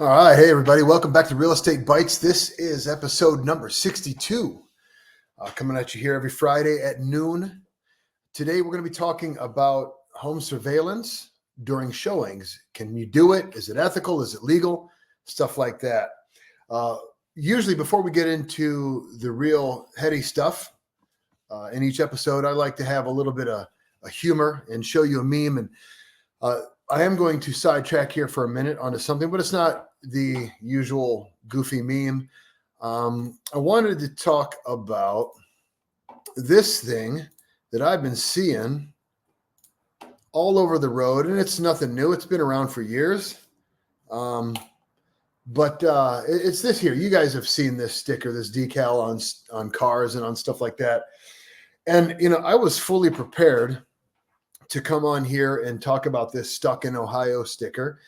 All right. Hey, everybody. Welcome back to Real Estate Bites. This is episode number 62, coming at you here every Friday at noon. Today, we're going to be talking about home surveillance during showings. Can you do it? Is it ethical? Is it legal? Stuff like that. Uh, Usually, before we get into the real heady stuff in each episode, I like to have a little bit of a humor and show you a meme. And I am going to sidetrack here for a minute onto something, but it's not the usual goofy meme. I wanted to talk about this thing that I've been seeing all over the road, and it's nothing new. It's been around for years. But it's this here. You guys have seen this sticker, this decal on cars and on stuff like that. And, I was fully prepared to come on here and talk about this Stuck in Ohio sticker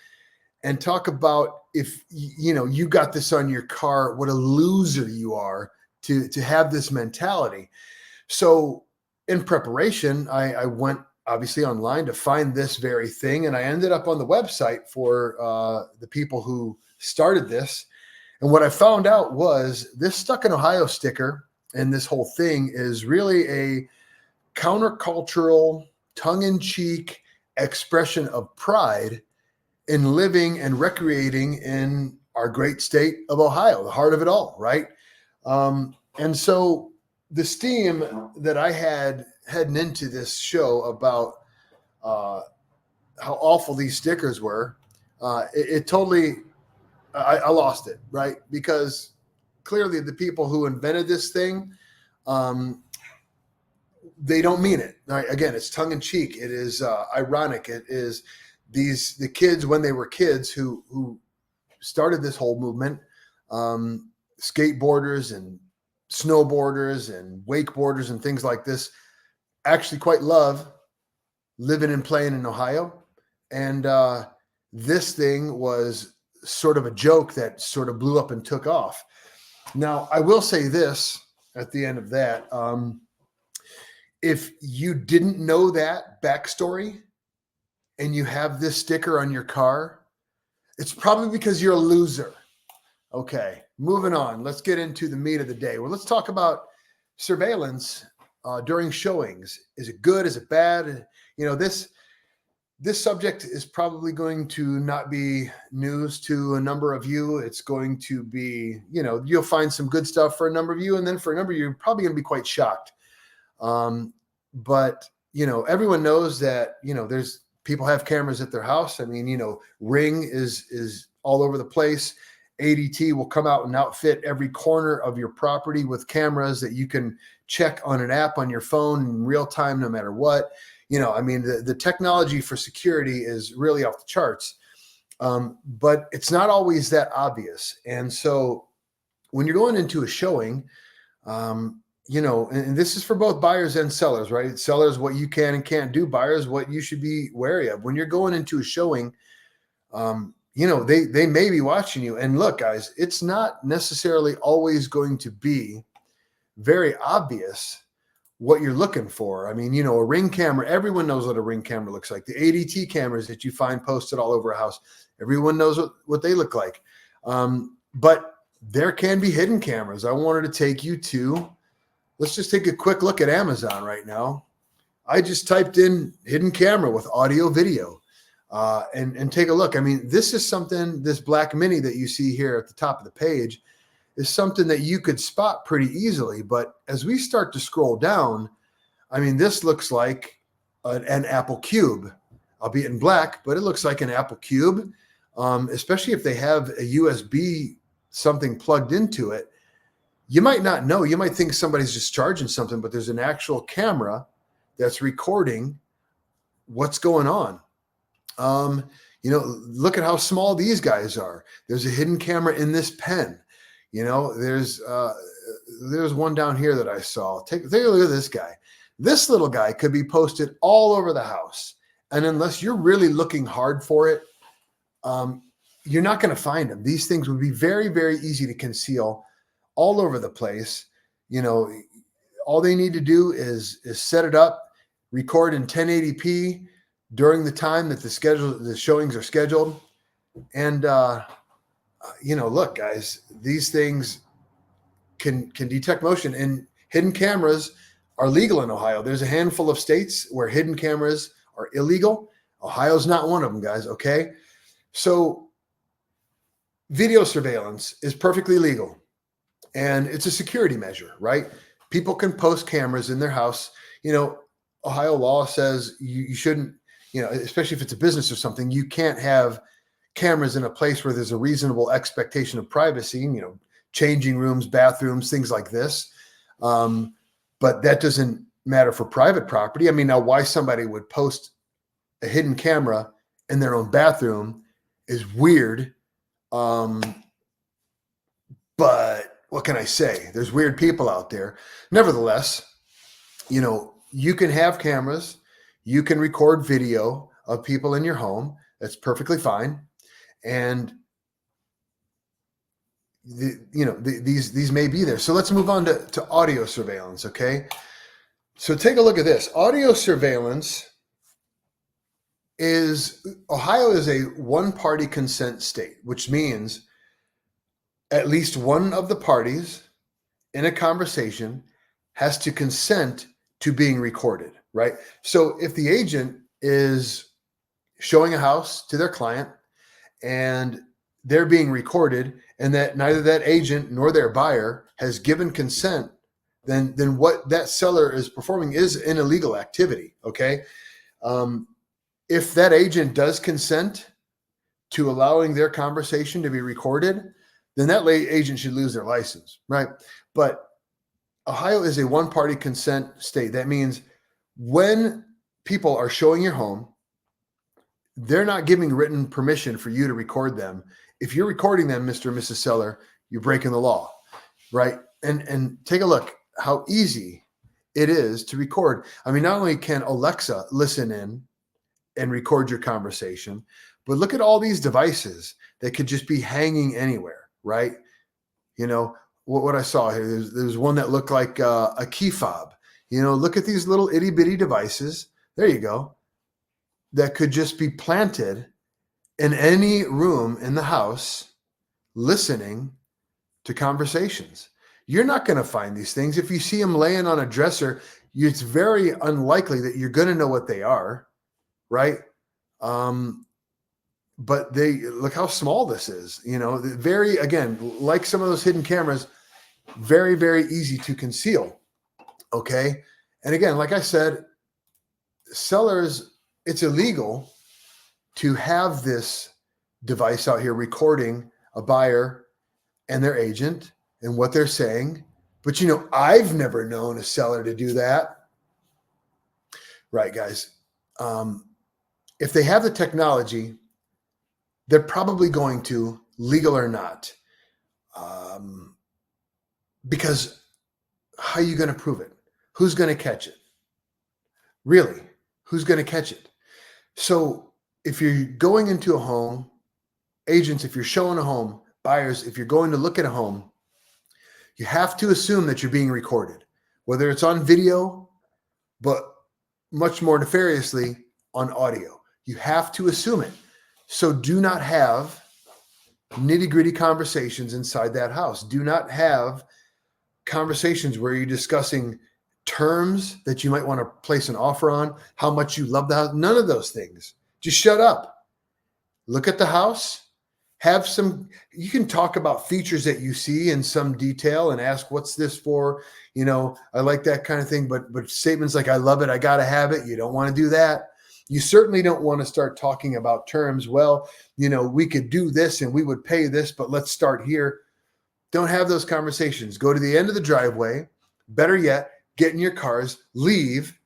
and talk about if you got this on your car, what a loser you are to have this mentality. So in preparation, I went obviously online to find this very thing, and I ended up on the website for the people who started this. And what I found out was this Stuck in Ohio sticker and this whole thing is really a countercultural, tongue-in-cheek expression of pride in living and recreating in our great state of Ohio, the heart of it all, right? And so the steam that I had heading into this show about how awful these stickers were, it totally, I lost it, right? Because clearly the people who invented this thing, they don't mean it. Right? Again, it's tongue in cheek. It is ironic. It is the kids when they were kids who started this whole movement, skateboarders and snowboarders and wakeboarders and things like this, actually quite love living and playing in Ohio. And this thing was sort of a joke that sort of blew up and took off. Now, I will say this at the end of that. If you didn't know that backstory and you have this sticker on your car, it's probably because you're a loser. Okay, moving on. Let's get into the meat of the day. Well, let's talk about surveillance during showings. Is it good? Is it bad? This subject is probably going to not be news to a number of you. It's going to be, you'll find some good stuff for a number of you, and then for a number of you, you're probably going to be quite shocked. But everyone knows that, there's people have cameras at their house. I mean, Ring is all over the place. ADT will come out and outfit every corner of your property with cameras that you can check on an app on your phone in real time, no matter what. The technology for security is really off the charts. But it's not always that obvious. And so when you're going into a showing, and this is for both buyers and sellers, right? Sellers, what you can and can't do. Buyers, what you should be wary of. When you're going into a showing, they may be watching you. And look, guys, it's not necessarily always going to be very obvious what you're looking for. I mean, a Ring camera, everyone knows what a Ring camera looks like. The ADT cameras that you find posted all over a house, everyone knows what they look like. But there can be hidden cameras. I wanted to take you to, let's just take a quick look at Amazon right now. I just typed in hidden camera with audio video and take a look. I mean, this is something, this black Mini that you see here at the top of the page is something that you could spot pretty easily. But as we start to scroll down, I mean, this looks like an Apple Cube, albeit in black, but it looks like an Apple Cube, especially if they have a USB something plugged into it. You might not know. You might think somebody's just charging something, but there's an actual camera that's recording what's going on. Look at how small these guys are. There's a hidden camera in this pen. There's one down here that I saw. Take a look at this guy. This little guy could be posted all over the house. And unless you're really looking hard for it, you're not going to find him. These things would be very, very easy to conceal all over the place. All they need to do is set it up, record in 1080p during the time that the showings are scheduled, and look, guys, these things can detect motion, and hidden cameras are legal in Ohio. There's a handful of states where hidden cameras are illegal. Ohio's not one of them, guys. Okay. So video surveillance is perfectly legal, and it's a security measure, right? People can post cameras in their house. Ohio law says you shouldn't, especially if it's a business or something, you can't have cameras in a place where there's a reasonable expectation of privacy, changing rooms, bathrooms, things like this. But that doesn't matter for private property. I mean, now why somebody would post a hidden camera in their own bathroom is weird. But what can I say? There's weird people out there. Nevertheless, you can have cameras, you can record video of people in your home. That's perfectly fine. And these may be there. So let's move on to audio surveillance. Okay. So take a look at this. Audio surveillance Ohio is a one-party consent state, which means at least one of the parties in a conversation has to consent to being recorded, right? So if the agent is showing a house to their client and they're being recorded, and that neither that agent nor their buyer has given consent, then what that seller is performing is an illegal activity. Okay. If that agent does consent to allowing their conversation to be recorded, then that agent should lose their license, right? But Ohio is a one-party consent state. That means when people are showing your home, they're not giving written permission for you to record them. If you're recording them, Mr. and Mrs. Seller, you're breaking the law, right? And take a look how easy it is to record. I mean, not only can Alexa listen in and record your conversation, but look at all these devices that could just be hanging anywhere, right? What I saw here, there's one that looked like a key fob. Look at these little itty bitty devices. There you go. That could just be planted in any room in the house, listening to conversations. You're not going to find these things. If you see them laying on a dresser, it's very unlikely that you're going to know what they are, right? But look how small this is. Very, again, like some of those hidden cameras, very, very easy to conceal. Okay. And again, like I said, sellers, it's illegal to have this device out here recording a buyer and their agent and what they're saying. But, I've never known a seller to do that. Right, guys. If they have the technology, they're probably going to, legal or not. Because how are you going to prove it? Who's going to catch it? Really, who's going to catch it? So if you're going into a home, agents, if you're showing a home, buyers, if you're going to look at a home, you have to assume that you're being recorded, whether it's on video, but much more nefariously on audio. You have to assume it. So do not have nitty-gritty conversations inside that house. Do not have conversations where you're discussing terms that you might want to place an offer on, how much you love the house. None of those things. Just shut up. Look at the house. You can talk about features that you see in some detail and ask, what's this for? I like that kind of thing. But statements like, I love it, I got to have it. You don't want to do that. You certainly don't want to start talking about terms. Well, we could do this and we would pay this, but let's start here. Don't have those conversations. Go to the end of the driveway. Better yet, get in your cars, leave,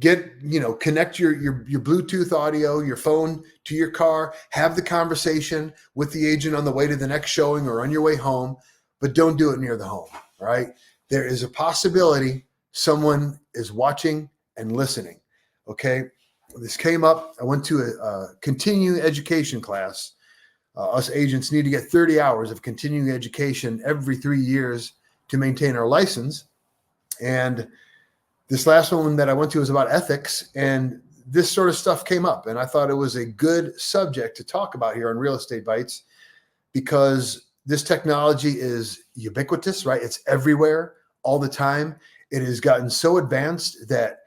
connect your Bluetooth audio, your phone to your car, have the conversation with the agent on the way to the next showing or on your way home, but don't do it near the home, all right? There is a possibility someone is watching and listening, okay? This came up. I went to a continuing education class. Us agents need to get 30 hours of continuing education every 3 years to maintain our license. And this last one that I went to was about ethics, and this sort of stuff came up, and I thought it was a good subject to talk about here on Real Estate Bites. because this technology is ubiquitous, right? It's everywhere all the time. It has gotten so advanced that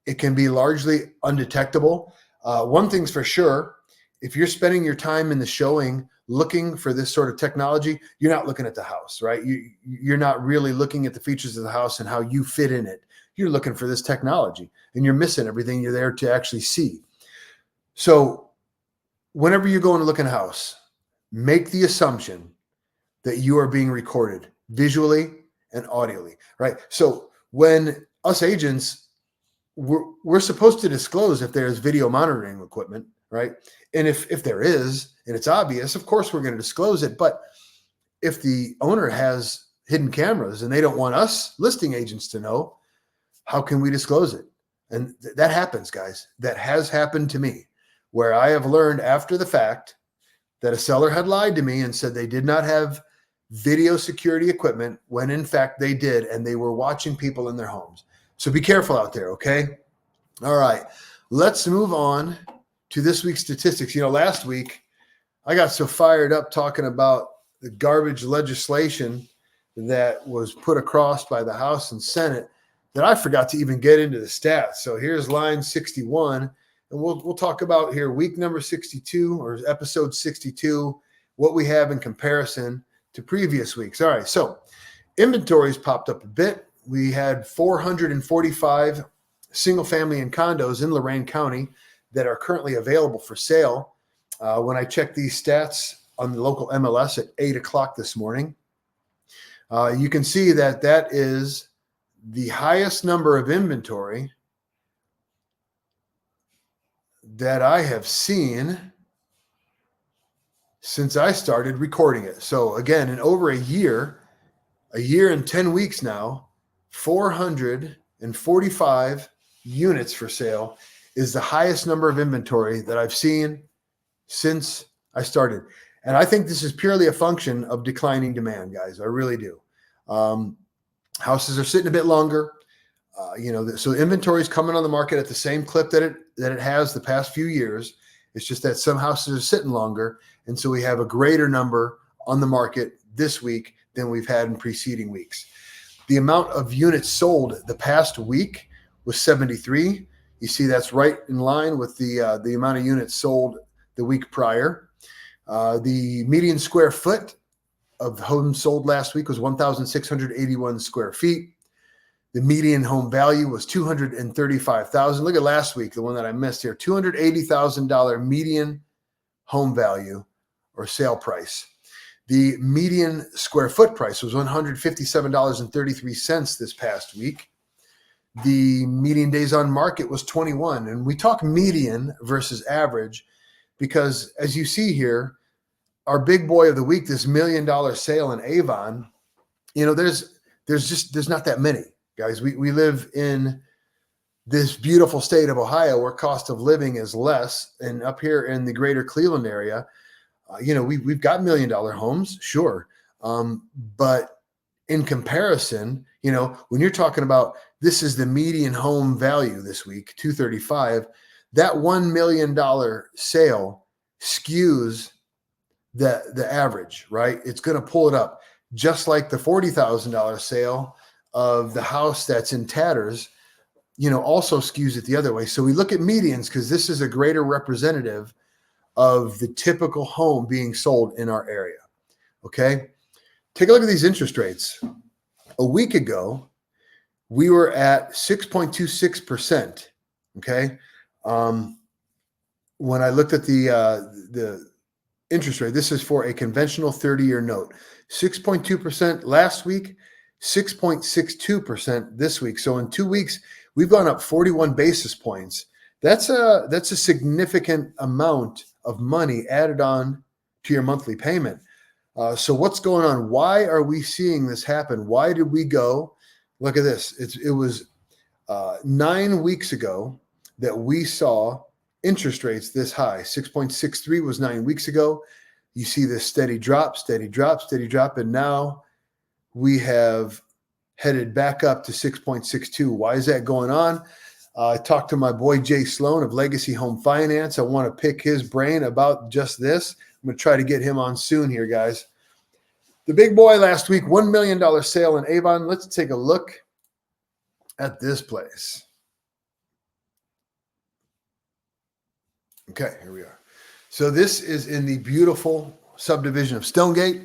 it can be largely undetectable. One thing's for sure, if you're spending your time in the showing looking for this sort of technology, you're not looking at the house, right? You're not really looking at the features of the house and how you fit in it. You're looking for this technology and you're missing everything you're there to actually see. So whenever you're going to look in a house, make the assumption that you are being recorded visually and audially, right? So when us agents, we're supposed to disclose if there's video monitoring equipment, right? And if there is, and it's obvious, of course we're going to disclose it. But if the owner has hidden cameras and they don't want us listing agents to know, how can we disclose it? And that happens, guys. That has happened to me, where I have learned after the fact that a seller had lied to me and said they did not have video security equipment when in fact they did, and they were watching people in their homes. So be careful out there, okay? All right, let's move on to this week's statistics. You know, last week I got so fired up talking about the garbage legislation that was put across by the House and Senate that I forgot to even get into the stats. So here's line 61, and we'll talk about here week number 62 or episode 62, what we have in comparison to previous weeks. All right, so inventories popped up a bit. We had 445 single family and condos in Lorain County that are currently available for sale. When I checked these stats on the local MLS at 8 o'clock this morning, you can see that that is the highest number of inventory that I have seen since I started recording it. So again, in over a year and 10 weeks now, 445 units for sale is the highest number of inventory that I've seen since I started. And I think this is purely a function of declining demand, guys. I really do. Houses are sitting a bit longer. So inventory is coming on the market at the same clip that it has the past few years. It's just that some houses are sitting longer. And so we have a greater number on the market this week than we've had in preceding weeks. The amount of units sold the past week was 73. You see that's right in line with the amount of units sold the week prior. The median square foot of homes sold last week was 1,681 square feet. The median home value was $235,000. Look at last week, the one that I missed here, $280,000 median home value or sale price. The median square foot price was $157.33 this past week. The median days on market was 21. And we talk median versus average because, as you see here, our big boy of the week, this $1 million sale in Avon, there's not that many, guys. We live in this beautiful state of Ohio where cost of living is less. And up here in the greater Cleveland area, we've got $1 million homes, sure. But in comparison, when you're talking about this is the median home value this week, 235, that $1 million sale skews the average, right? It's going to pull it up, just like the $40,000 sale of the house that's in tatters, also skews it the other way. So we look at medians because this is a greater representative of the typical home being sold in our area. Okay. Take a look at these interest rates. A week ago, we were at 6.26%. Okay. When I looked at the interest rate, this is for a conventional 30-year note, 6.2% last week, 6.62% this week. So in 2 weeks, we've gone up 41 basis points. That's a significant amount of money added on to your monthly payment. So what's going on? Why are we seeing this happen? Why did we go? Look at this. It was 9 weeks ago that we saw interest rates this high. 6.63 was 9 weeks ago. You see this steady drop, and now we have headed back up to 6.62. Why is that going on? I talked to my boy Jay Sloan of Legacy Home Finance. I want to pick his brain about just this. I'm going to try to get him on soon here, guys. The big boy last week, $1 million sale in Avon. Let's take a look at this place. Okay, here we are. So this is in the beautiful subdivision of Stonegate,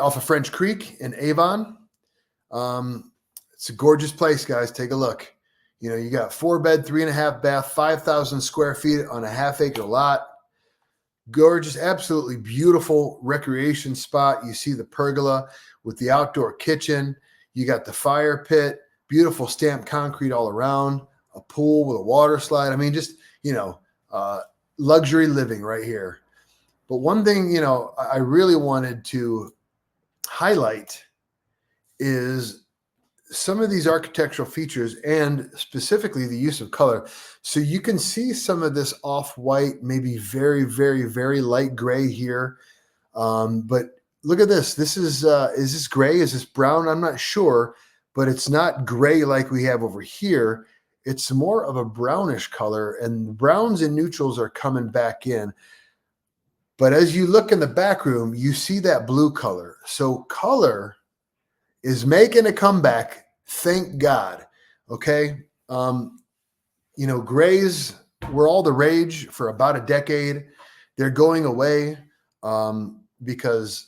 off of French Creek in Avon. It's a gorgeous place, guys. Take a look. You know, you got 4-bed, 3.5 bath, 5,000 square feet on a half-acre lot. Gorgeous, absolutely beautiful recreation spot. You see the pergola with the outdoor kitchen. You got the fire pit, beautiful stamped concrete all around, a pool with a water slide. I mean, just, you know, luxury living right here. But one thing, you know, I really wanted to highlight is some of these architectural features and specifically the use of color. So you can see some of this off-white, maybe very, very, very light gray here. But look at this. This is this gray? Is this brown? I'm not sure, but it's not gray like we have over here. It's more of a brownish color, and browns and neutrals are coming back in. But as you look in the back room, you see that blue color. So color is making a comeback. Thank God. Okay. You know, grays were all the rage for about a decade. They're going away because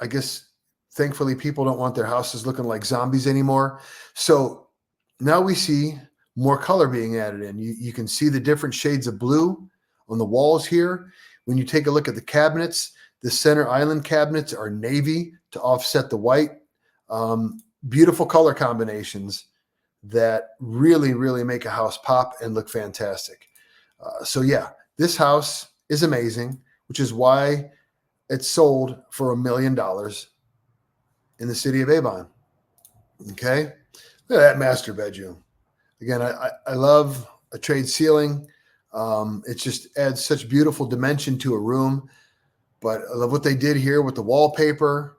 I guess thankfully people don't want their houses looking like zombies anymore. So now we see more color being added in. You can see the different shades of blue on the walls here. When you take a look at the cabinets, the center island cabinets are navy to offset the white. Beautiful color combinations that really, really make a house pop and look fantastic. So yeah, this house is amazing, which is why it's sold for $1 million in the city of Avon. Okay. Look at that master bedroom. Again, I love a trade ceiling. It just adds such beautiful dimension to a room, but I love what they did here with the wallpaper.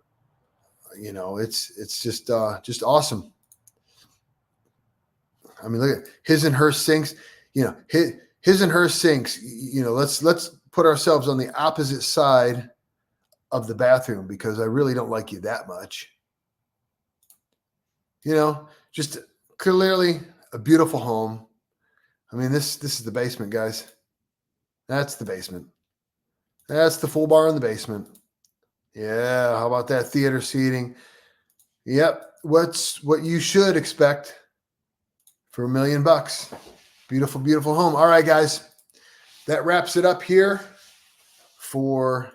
You know, it's just awesome. I mean, look at his and her sinks. You know, his and her sinks. You know, let's put ourselves on the opposite side of the bathroom because I really don't like you that much. You know, just clearly a beautiful home. I mean, this is the basement, guys. That's the basement. That's the full bar in the basement. Yeah, how about that theater seating? Yep, what you should expect for $1 million. Beautiful, beautiful home. All right, guys, that wraps it up here for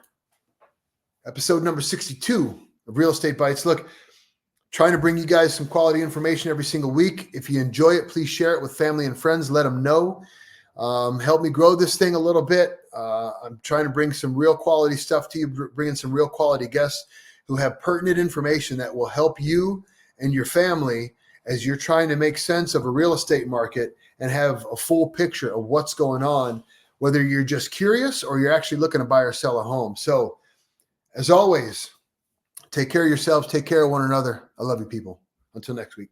episode number 62 of Real Estate Bites. Look, trying to bring you guys some quality information every single week. If you enjoy it, please share it with family and friends. Let them know. Help me grow this thing a little bit. I'm trying to bring some real quality stuff to you, bringing some real quality guests who have pertinent information that will help you and your family as you're trying to make sense of a real estate market and have a full picture of what's going on, whether you're just curious or you're actually looking to buy or sell a home. So as always, take care of yourselves, take care of one another. I love you people. Until next week.